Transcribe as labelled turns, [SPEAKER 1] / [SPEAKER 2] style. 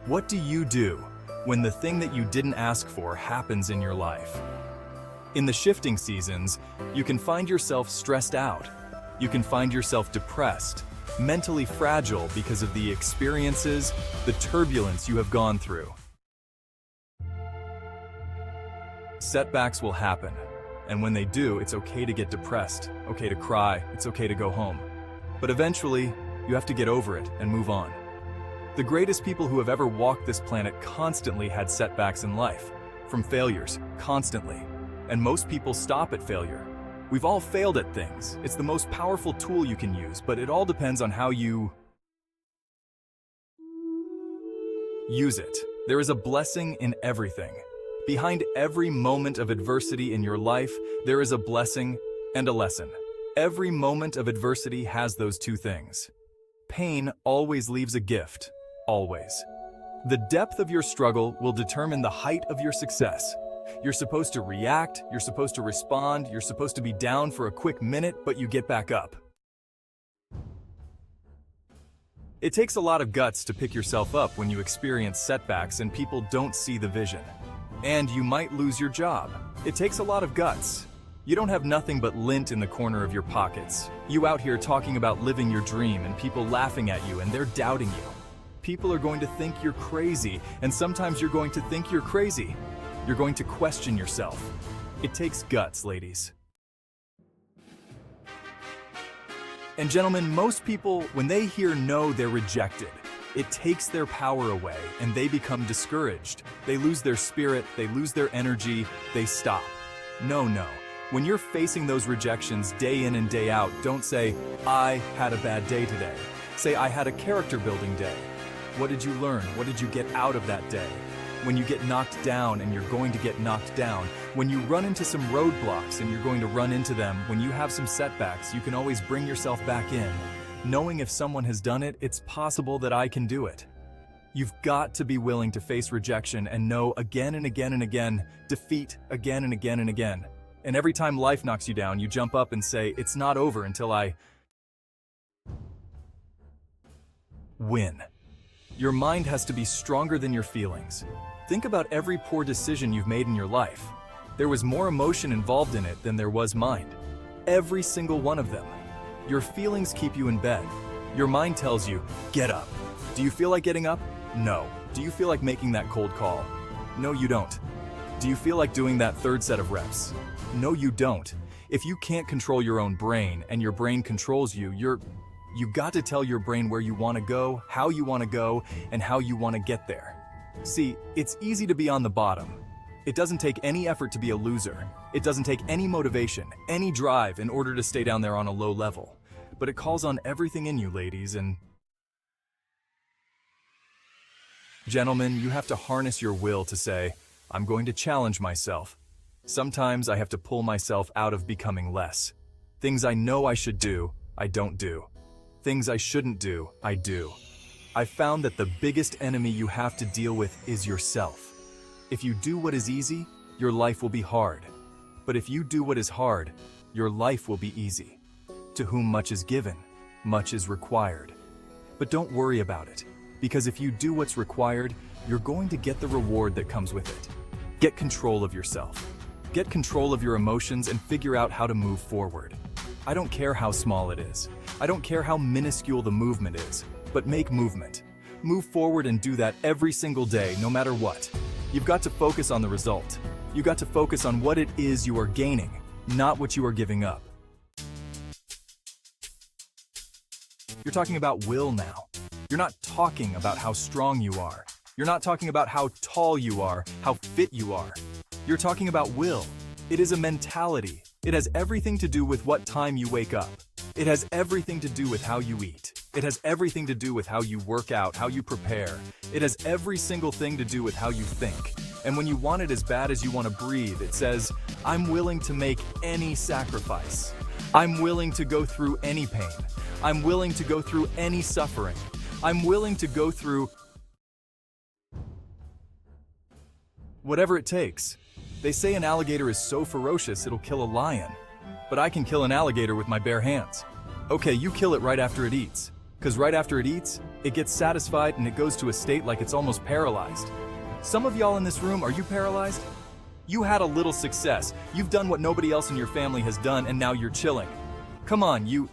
[SPEAKER 1] What do you do when the thing that you didn't ask for happens in your life? In the shifting seasons, you can find yourself stressed out. You can find yourself depressed, mentally fragile because of the experiences, the turbulence you have gone through. Setbacks will happen, and when they do, it's okay to get depressed, okay to cry, it's okay to go home. But eventually, you have to get over it and move on. The greatest people who have ever walked this planet constantly had setbacks in life, from failures, constantly. And most people stop at failure. We've all failed at things. It's the most powerful tool you can use, but it all depends on how you use it. There is a blessing in everything. Behind every moment of adversity in your life, there is a blessing and a lesson. Every moment of adversity has those two things. Pain always leaves a gift, always. The depth of your struggle will determine the height of your success. You're supposed to react, you're supposed to respond, you're supposed to be down for a quick minute, but you get back up. It takes a lot of guts to pick yourself up when you experience setbacks and people don't see the vision. And you might lose your job. It takes a lot of guts. You don't have nothing but lint in the corner of your pockets. You out here talking about living your dream and people laughing at you and they're doubting you. People are going to think you're crazy, and sometimes you're going to think you're crazy. You're going to question yourself. It takes guts, ladies. And gentlemen, most people, when they hear no, they're rejected. It takes their power away, and they become discouraged. They lose their spirit, they lose their energy, they stop. No. When you're facing those rejections day in and day out, don't say, I had a bad day today. Say, I had a character-building day. What did you learn? What did you get out of that day? When you get knocked down and you're going to get knocked down, when you run into some roadblocks and you're going to run into them, when you have some setbacks, you can always bring yourself back in. Knowing if someone has done it, it's possible that I can do it. You've got to be willing to face rejection and know again and again and again, defeat again and again and again. And every time life knocks you down, you jump up and say, it's not over until I win. Your mind has to be stronger than your feelings. Think about every poor decision you've made in your life. There was more emotion involved in it than there was mind. Every single one of them. Your feelings keep you in bed. Your mind tells you, get up. Do you feel like getting up? No. Do you feel like making that cold call? No, you don't. Do you feel like doing that third set of reps? No, you don't. If you can't control your own brain and your brain controls you, you got to tell your brain where you want to go, how you want to go, and how you want to get there. See, it's easy to be on the bottom. It doesn't take any effort to be a loser. It doesn't take any motivation, any drive in order to stay down there on a low level. But it calls on everything in you, ladies and gentlemen. You have to harness your will to say, I'm going to challenge myself. Sometimes I have to pull myself out of becoming less. Things I know I should do, I don't do. Things I shouldn't do, I do. I found that the biggest enemy you have to deal with is yourself. If you do what is easy, your life will be hard. But if you do what is hard, your life will be easy. To whom much is given, much is required. But don't worry about it, because if you do what's required, you're going to get the reward that comes with it. Get control of yourself. Get control of your emotions and figure out how to move forward. I don't care how small it is. I don't care how minuscule the movement is, but make movement. Move forward and do that every single day, no matter what. You've got to focus on the result. You've got to focus on what it is you are gaining, not what you are giving up. You're talking about will now. You're not talking about how strong you are. You're not talking about how tall you are, how fit you are. You're talking about will. It is a mentality. It has everything to do with what time you wake up. It has everything to do with how you eat. It has everything to do with how you work out, how you prepare. It has every single thing to do with how you think. And when you want it as bad as you want to breathe, it says, I'm willing to make any sacrifice. I'm willing to go through any pain. I'm willing to go through any suffering. I'm willing to go through whatever it takes. They say an alligator is so ferocious it'll kill a lion. But I can kill an alligator with my bare hands. Okay, you kill it right after it eats. Because right after it eats, it gets satisfied and it goes to a state like it's almost paralyzed. Some of y'all in this room, are you paralyzed? You had a little success. You've done what nobody else in your family has done and now you're chilling. Come on, you